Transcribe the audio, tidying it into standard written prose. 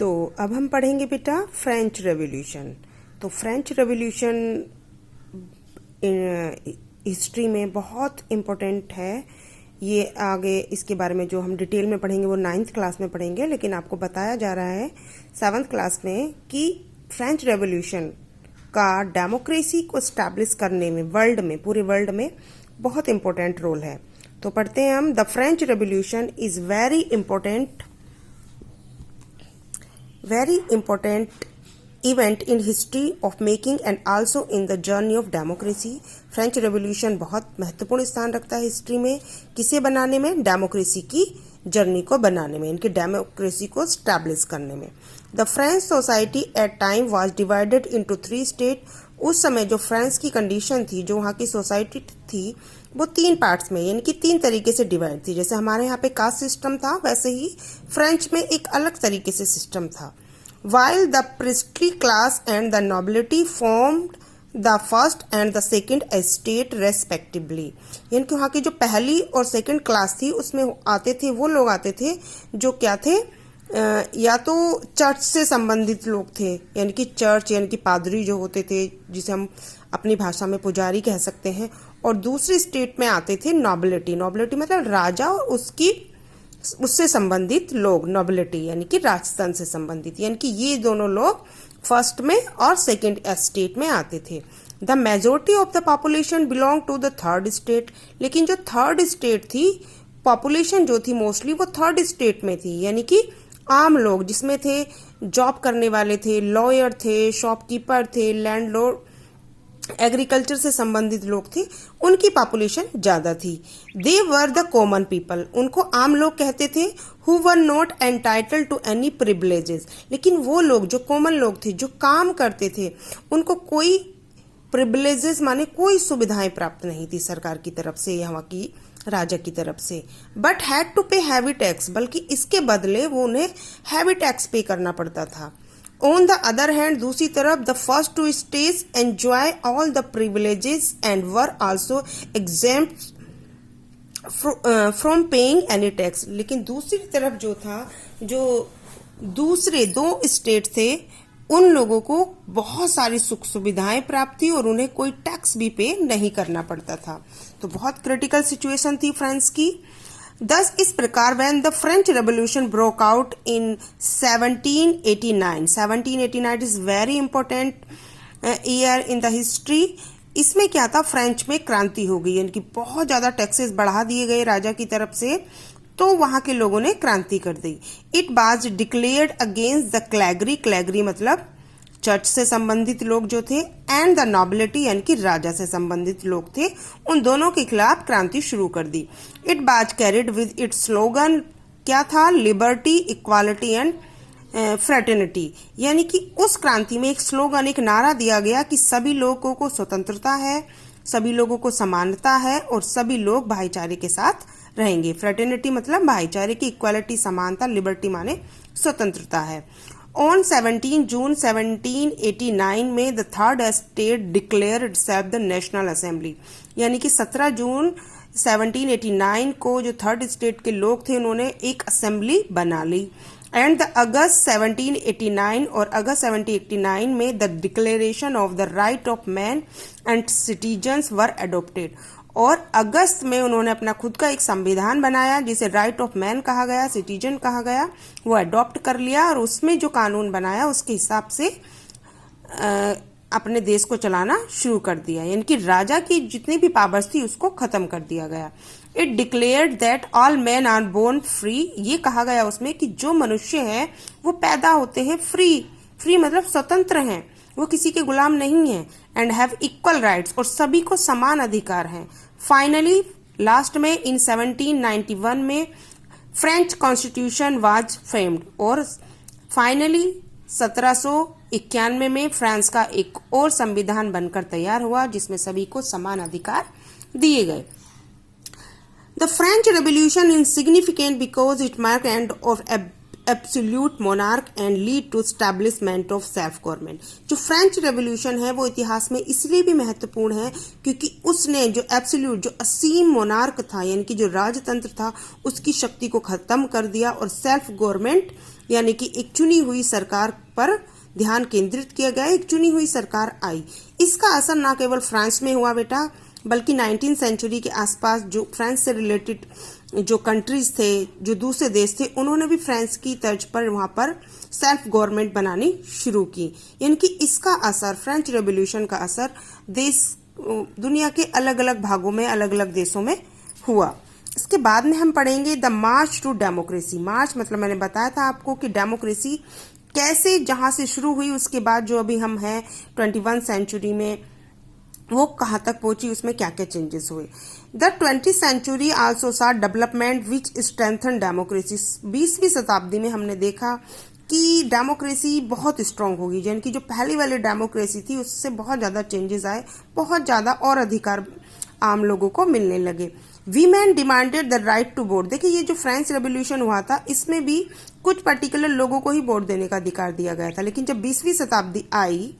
तो अब हम पढ़ेंगे बेटा फ्रेंच रेवोल्यूशन। तो फ्रेंच रेवोल्यूशन हिस्ट्री में बहुत इम्पोर्टेंट है। ये आगे इसके बारे में जो हम डिटेल में पढ़ेंगे वो 9th क्लास में पढ़ेंगे, लेकिन आपको बताया जा रहा है 7th क्लास में कि फ्रेंच रेवोल्यूशन का डेमोक्रेसी को स्टैब्लिश करने में पूरे वर्ल्ड में बहुत इम्पोर्टेंट रोल है। तो पढ़ते हैं हम। The French revolution is very important event in history of making and also in the journey of democracy। French revolution बहुत महत्वपूर्ण स्थान रखता है हिस्ट्री में, किसे बनाने में? डेमोक्रेसी की जर्नी को बनाने में, इनकी डेमोक्रेसी को स्टैब्लिश करने में। The French society at time was divided into 3 state. उस समय जो फ्रांस की कंडीशन थी, जो वहाँ की सोसाइटी थी, वो 3 पार्ट्स में यानी कि 3 तरीके से डिवाइड थी। जैसे हमारे यहाँ पे कास्ट सिस्टम था, वैसे ही फ्रेंच में एक अलग तरीके से सिस्टम था। While the priestly class and the nobility formed the first and the second estate respectively। यानी कि वहाँ की जो पहली और सेकंड क्लास थी उसमें वो लोग आते थे जो क्या थे, या तो चर्च से संबंधित लोग थे, यानी कि चर्च यानी कि पादरी जो होते थे, जिसे हम अपनी भाषा में पुजारी कह सकते हैं। और दूसरी स्टेट में आते थे नॉबिलिटी मतलब राजा और उससे संबंधित लोग, नोबिलिटी यानी कि राजतंत्र से संबंधित, यानी कि ये दोनों लोग फर्स्ट में और सेकंड स्टेट में आते थे। The majority of the population belong to the third state. लेकिन जो थर्ड स्टेट थी, पॉपुलेशन जो थी मोस्टली वो थर्ड स्टेट में थी, यानी कि आम लोग, जिसमें थे जॉब करने वाले थे, लॉयर थे, शॉपकीपर थे, लैंडलॉर्ड, एग्रीकल्चर से संबंधित लोग थे, उनकी पॉपुलेशन ज्यादा थी। They were the common people, उनको आम लोग कहते थे। Who were not entitled to any privileges. लेकिन वो लोग जो कॉमन लोग थे, जो काम करते थे, उनको कोई प्रिविलेजेस माने कोई सुविधाएं प्राप्त नहीं थी सरकार की तरफ से, यहाँ की राजा की तरफ से। बट हैड टू पे हैवी टैक्स, बल्कि इसके बदले वो उन्हें हैवी टैक्स पे करना पड़ता था। On the other hand, दूसरी तरफ the first 2 states enjoy all the privileges and were also exempt from paying any tax। लेकिन दूसरी तरफ जो था, जो दूसरे 2 स्टेट थे, उन लोगों को बहुत सारी सुख सुविधाएं प्राप्त थी और उन्हें कोई टैक्स भी पे नहीं करना पड़ता था। तो बहुत क्रिटिकल सिचुएशन थी फ्रांस की। दस इस प्रकार when the French revolution broke out in 1789 is very important year in the history. इसमें क्या था, फ्रेंच में क्रांति हो गई, यानी कि बहुत ज्यादा टैक्सेस बढ़ा दिए गए राजा की तरफ से, तो वहां के लोगों ने क्रांति कर दी। It was declared against the clergy मतलब चर्च से संबंधित लोग जो थे, एंड द नॉबिलिटी यानी कि राजा से संबंधित लोग थे, उन दोनों के खिलाफ क्रांति शुरू कर दी। It was carried with its slogan, क्या था? Liberty, equality and fraternity. यानी कि उस क्रांति में एक स्लोगन, एक नारा दिया गया कि सभी लोगों को स्वतंत्रता है, सभी लोगों को समानता है और सभी लोग भाईचारे के साथ रहेंगे। फ्रेटर्निटी मतलब भाईचारे की, इक्वालिटी समानता, लिबर्टी माने स्वतंत्रता है। On 17 जून 1789 में the third state declare itself the national assembly. यानी कि 17 जून 1789 को जो थर्ड स्टेट के लोग थे, उन्होंने एक असेंबली बना ली। एंड द अगस्त 1789 और अगस्त 1789 में the declaration of the right of man and citizens were adopted. और अगस्त में उन्होंने अपना खुद का एक संविधान बनाया, जिसे राइट ऑफ मैन कहा गया, सिटीजन कहा गया, वो अडॉप्ट कर लिया और उसमें जो कानून बनाया उसके हिसाब से अपने देश को चलाना शुरू कर दिया। यानी कि राजा की जितनी भी पावर्स थी उसको खत्म कर दिया गया। It declared that all man are born free. ये कहा गया उसमें कि जो मनुष्य है वो पैदा होते हैं फ्री मतलब स्वतंत्र हैं, वो किसी के गुलाम नहीं है। एंड हैव इक्वल राइट्स, और सभी को समान अधिकार हैं। फाइनली लास्ट में इन 1791 में फ्रेंच कॉन्स्टिट्यूशन वाज फ्रेम्ड, और फाइनली 1791 में फ्रांस का एक और संविधान बनकर तैयार हुआ, जिसमें सभी को समान अधिकार दिए गए। The French revolution is significant because it mark end of absolute monarch and lead to establishment of self government. जो फ्रेंच रेवोल्यूशन है वो इतिहास में इसलिए भी महत्वपूर्ण है क्योंकि उसने जो एब्सोल्यूट, जो असीम मोनार्क था, यानी कि जो राजतंत्र था, उसकी शक्ति को खत्म कर दिया और सेल्फ गवर्नमेंट यानी कि एक चुनी हुई सरकार पर ध्यान केंद्रित किया गया, एक चुनी हुई सरकार आई। इसका असर ना केवल फ्रांस में हुआ बेटा, बल्कि 19th सेंचुरी के आसपास जो फ्रांस से रिलेटेड जो कंट्रीज थे, जो दूसरे देश थे, उन्होंने भी फ्रांस की तर्ज पर वहां पर सेल्फ गवर्नमेंट बनानी शुरू की। यानी कि इसका असर, फ्रेंच रेवोल्यूशन का असर दुनिया के अलग अलग भागों में, अलग अलग देशों में हुआ। इसके बाद में हम पढ़ेंगे द मार्च टू डेमोक्रेसी। मार्च मतलब मैंने बताया था आपको कि डेमोक्रेसी कैसे जहां से शुरू हुई, उसके बाद जो अभी हम हैं 21 सेंचुरी में, वो कहाँ तक पहुंची, उसमें क्या क्या चेंजेस हुए। द 20th सेंचुरी आल्सो सा डेवलपमेंट विच स्ट्रेंथन डेमोक्रेसी। 20वीं शताब्दी में हमने देखा कि डेमोक्रेसी बहुत स्ट्रांग होगी, यानी कि जो पहली वाली डेमोक्रेसी थी उससे बहुत ज़्यादा चेंजेस आए, बहुत ज़्यादा और अधिकार आम लोगों को मिलने लगे। Women demanded the right to vote. देखिए ये जो फ्रेंच रेवोल्यूशन हुआ था, इसमें भी कुछ पर्टिकुलर लोगों को ही वोट देने का अधिकार दिया गया था, लेकिन जब 20वीं शताब्दी आई